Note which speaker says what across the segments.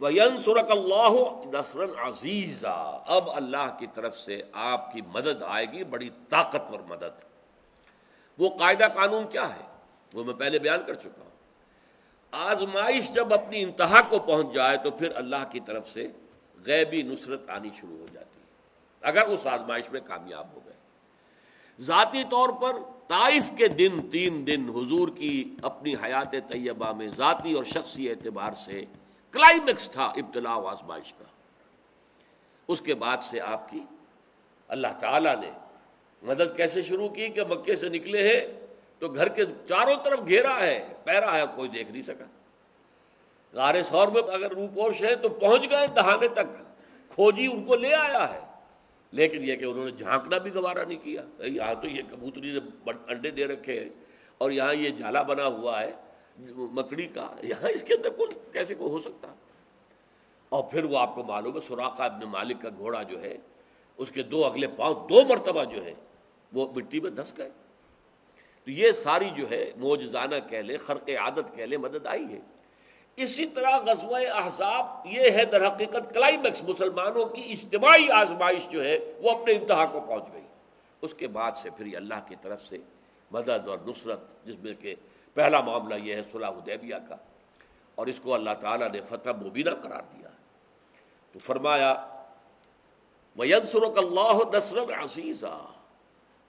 Speaker 1: وَيَنْصُرَكَ اللَّهُ نَصْرًا عَزِيزًا، اب اللہ کی طرف سے آپ کی مدد آئے گی، بڑی طاقتور مدد۔ وہ قاعدہ قانون کیا ہے وہ میں پہلے بیان کر چکا ہوں۔ آزمائش جب اپنی انتہا کو پہنچ جائے تو پھر اللہ کی طرف سے غیبی نصرت آنی شروع ہو جاتی ہے، اگر اس آزمائش میں کامیاب ہو گئے۔ ذاتی طور پر طائف کے دن 3 دن حضور کی اپنی حیات طیبہ میں ذاتی اور شخصی اعتبار سے کلائمیکس تھا ابتلاء و آزمائش کا۔ اس کے بعد سے آپ کی اللہ تعالیٰ نے مدد کیسے شروع کی کہ مکے سے نکلے ہیں تو گھر کے چاروں طرف گھیرا ہے، پہرا ہے، کوئی دیکھ نہیں سکا۔ غار ثور میں اگر روپوش ہے تو پہنچ گئے دہانے تک، کھوجی ان کو لے آیا ہے، لیکن یہ کہ انہوں نے جھانکنا بھی گوارا نہیں کیا۔ یہاں تو یہ کبوتری نے انڈے دے رکھے ہیں اور یہاں یہ جالا بنا ہوا ہے مکڑی کا، یہاں اس کے اندر کون کیسے کو ہو سکتا۔ اور پھر وہ آپ کو معلوم ہے سراقہ ابن مالک کا گھوڑا جو ہے اس کے 2 اگلے پاؤں 2 مرتبہ جو ہے وہ مٹی میں دھس گئے۔ تو یہ ساری جو ہے معجزانہ کہہ لے، خرق عادت کہہ لے، مدد آئی ہے۔ اسی طرح غزوہ احزاب یہ ہے در حقیقت کلائمیکس، مسلمانوں کی اجتماعی آزمائش جو ہے وہ اپنے انتہا کو پہنچ گئی۔ اس کے بعد سے پھر یہ اللہ کی طرف سے مدد اور نصرت، جس میں کہ پہلا معاملہ یہ ہے صلح حدیبیہ کا، اور اس کو اللہ تعالیٰ نے فتح مبینہ قرار دیا۔ تو فرمایا وَيَنْصُرَكَ اللَّهُ نَصْرًا عَزِيزًا،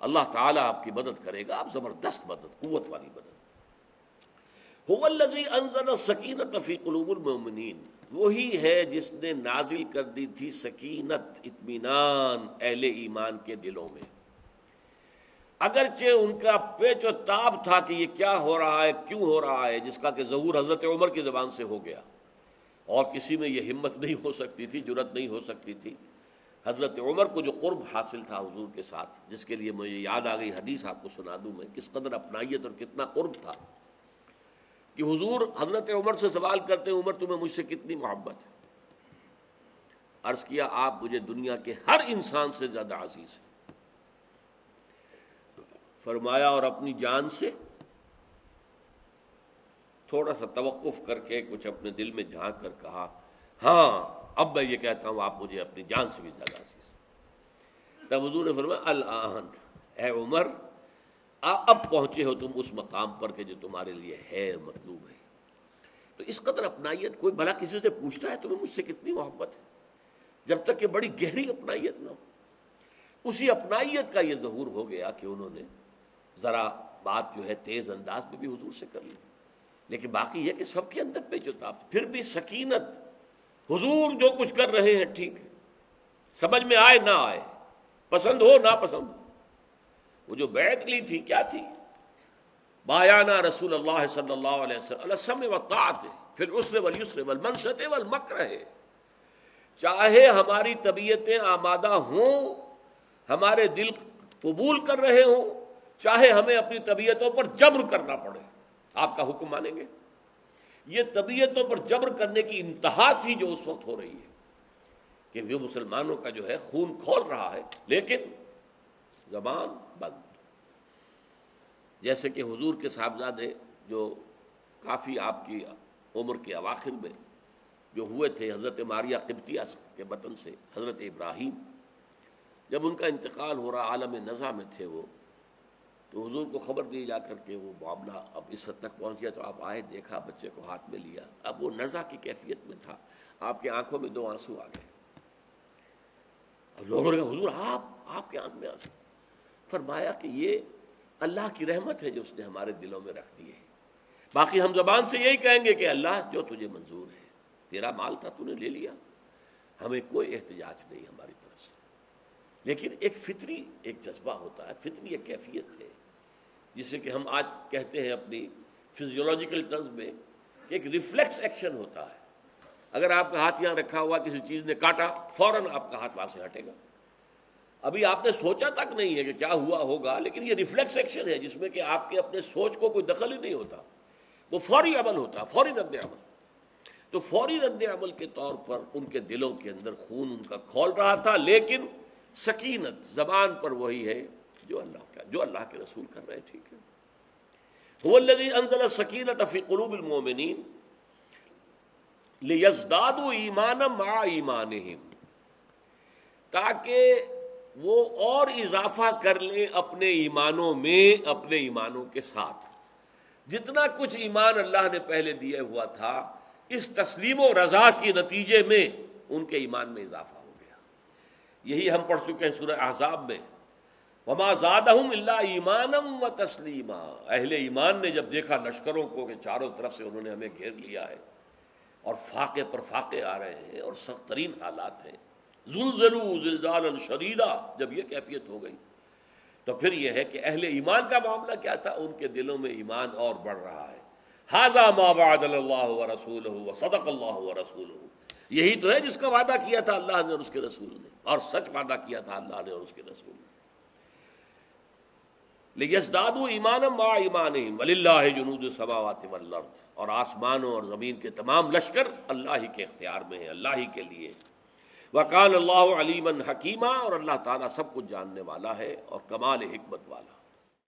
Speaker 1: اللہ تعالیٰ آپ کی مدد کرے گا، آپ زبردست مدد، قوت والی مدد۔ هُوَ الَّذِي أَنزَلَ السَّكِينَةَ فِي قُلُوبِ الْمُؤْمِنِينَ، وہی ہے جس نے نازل کر دی تھی سکینت، اطمینان اہل ایمان کے دلوں میں۔ اگرچہ ان کا پیچ و تاب تھا کہ یہ کیا ہو رہا ہے، کیوں ہو رہا ہے، جس کا کہ ظہور حضرت عمر کی زبان سے ہو گیا، اور کسی میں یہ ہمت نہیں ہو سکتی تھی، جرأت نہیں ہو سکتی تھی۔ حضرت عمر کو جو قرب حاصل تھا حضور کے ساتھ، جس کے لیے مجھے یاد آ گئی حدیث آپ کو سنا دوں میں، کس قدر اپنائیت اور کتنا قرب تھا کہ حضور حضرت عمر سے سوال کرتے ہیں عمر تمہیں مجھ سے کتنی محبت ہے؟ عرض کیا آپ مجھے دنیا کے ہر انسان سے زیادہ عزیز ہیں۔ فرمایا اور اپنی جان سے؟ تھوڑا سا توقف کر کے کچھ اپنے دل میں جھانک کر کہا ہاں اب میں یہ کہتا ہوں آپ مجھے اپنی جان سے بھی زیادہ عزیز ہیں۔ تب حضور نے فرمایا الآن اے عمر، اب پہنچے ہو تم اس مقام پر کہ جو تمہارے لیے ہے، مطلوب ہے۔ تو اس قدر اپنائیت، کوئی بھلا کسی سے پوچھتا ہے تمہیں مجھ سے کتنی محبت ہے؟ جب تک کہ بڑی گہری اپنائیت نہ ہو۔ اسی اپنائیت کا یہ ظہور ہو گیا کہ انہوں نے ذرا بات جو ہے تیز انداز میں بھی حضور سے کر لی، لیکن باقی یہ کہ سب کے اندر پیچ و تاب، پھر بھی سکینت، حضور جو کچھ کر رہے ہیں ٹھیک ہے، سمجھ میں آئے نہ آئے، پسند ہو نہ پسند ہو۔ وہ جو بیعت لی تھی کیا تھی؟ بایانا رسول اللہ صلی اللہ علیہ وسلم علی السمع والطاعۃ فی العسر والیسر والمنشط والمکرہ، چاہے ہماری طبیعتیں آمادہ ہوں، ہمارے دل قبول کر رہے ہوں، چاہے ہمیں اپنی طبیعتوں پر جبر کرنا پڑے، آپ کا حکم مانیں گے۔ یہ طبیعتوں پر جبر کرنے کی انتہا تھی جو اس وقت ہو رہی ہے کہ وہ مسلمانوں کا جو ہے خون کھول رہا ہے، لیکن زبان بند۔ جیسے کہ حضور کے صاحبزادے جو کافی آپ کی عمر کے اواخر میں جو ہوئے تھے، حضرت ماریہ قبطیہ کے وطن سے حضرت ابراہیم، جب ان کا انتقال ہو رہا، عالم نزع میں تھے وہ، تو حضور کو خبر دی جا کر کے وہ معاملہ اب اس حد تک پہنچ گیا، تو آپ آئے، دیکھا، بچے کو ہاتھ میں لیا، اب وہ نزع کی کیفیت میں تھا، آپ کی آنکھوں میں 2 آنسو آ گئے۔ اور لوگوں نے کہا حضور آپ کے آنکھ میں آنسو؟ فرمایا کہ یہ اللہ کی رحمت ہے جو اس نے ہمارے دلوں میں رکھ دی ہے، باقی ہم زبان سے یہی کہیں گے کہ اللہ جو تجھے منظور ہے، تیرا مال تھا تو نے لے لیا، ہمیں کوئی احتجاج نہیں ہماری طرف سے۔ لیکن ایک فطری ایک جذبہ ہوتا ہے، فطری ایک کیفیت ہے جسے کہ ہم آج کہتے ہیں اپنی فزیولوجیکل ٹرمز میں کہ ایک ریفلیکس ایکشن ہوتا ہے۔ اگر آپ کا ہاتھ یہاں رکھا ہوا، کسی چیز نے کاٹا، فوراً آپ کا ہاتھ وہاں سے ہٹے گا، ابھی آپ نے سوچا تک نہیں ہے کہ کیا ہوا ہوگا، لیکن یہ ریفلیکس ایکشن ہے جس میں کہ آپ کے اپنے سوچ کو کوئی دخل ہی نہیں ہوتا، وہ فوری عمل ہوتا، فوری رد عمل۔ تو فوری رد عمل کے طور پر ان کے دلوں کے اندر خون ان کا کھول رہا تھا، لیکن سکینت زبان پر وہی ہے جو اللہ کے رسول کر رہے، ٹھیک ہے۔ هو الذی انزل السکینۃ فی قلوب المؤمنین، لیزدادوا ایمانا مع ایمانہم، تاکہ وہ اور اضافہ کر لیں اپنے ایمانوں میں، اپنے ایمانوں کے ساتھ۔ جتنا کچھ ایمان اللہ نے پہلے دیا ہوا تھا، اس تسلیم و رضا کے نتیجے میں ان کے ایمان میں اضافہ ہو گیا۔ یہی ہم پڑھ چکے ہیں سورہ احزاب میں، وما زادہم الا ایمانا و تسلیما۔ اہل ایمان نے جب دیکھا لشکروں کو کہ چاروں طرف سے انہوں نے ہمیں گھیر لیا ہے اور فاقے پر فاقے آ رہے ہیں اور سخت ترین حالات ہیں، زلزلوا زلزالا شدیدا، جب یہ کیفیت ہو گئی تو پھر یہ ہے کہ اہل ایمان کا معاملہ کیا تھا، ان کے دلوں میں ایمان اور بڑھ رہا ہے۔ ھذا ما وعدنا اللہ ورسولہ وصدق اللہ ورسولہ، یہی تو ہے جس کا وعدہ کیا تھا اللہ نے اور اس کے رسول نے، اور سچ وعدہ کیا تھا اللہ نے اور اس کے رسول نے۔ لیزدادوا ایمانا مع ایمانہم وللہ جنود السماوات والارض، اور آسمانوں اور زمین کے تمام لشکر اللہ ہی کے اختیار میں ہیں، اللہ ہی کے لیے۔ وکان اللہ علیما حکیما، اور اللہ تعالیٰ سب کچھ جاننے والا ہے اور کمال حکمت والا۔